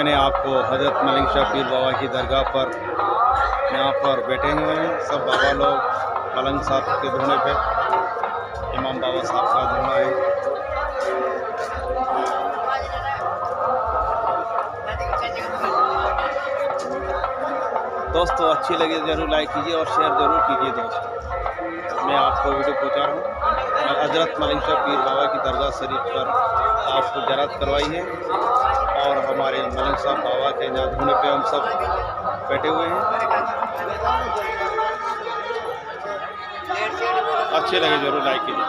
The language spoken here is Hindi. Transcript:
मैंने आपको हज़रत मलिक शाह पीर बाबा की दरगाह पर यहाँ पर बैठे हुए हैं सब बाबा लोग मलंग साहब के धोने पे। इमाम बाबा साहब का धोना है। दोस्तों अच्छी लगे ज़रूर लाइक कीजिए और शेयर ज़रूर कीजिए। दोस्तों मैं आपको वीडियो पहुँचा रहा हूँ। हज़रत मलिक शाह पीर बाबा की दरगाह शरीफ पर आपको ज़ियारत करवाई है और हमारे मलिक साहब बाबा के यहाँ धोने पे हम सब बैठे हुए हैं। अच्छे लगे ज़रूर लाइक कीजिए।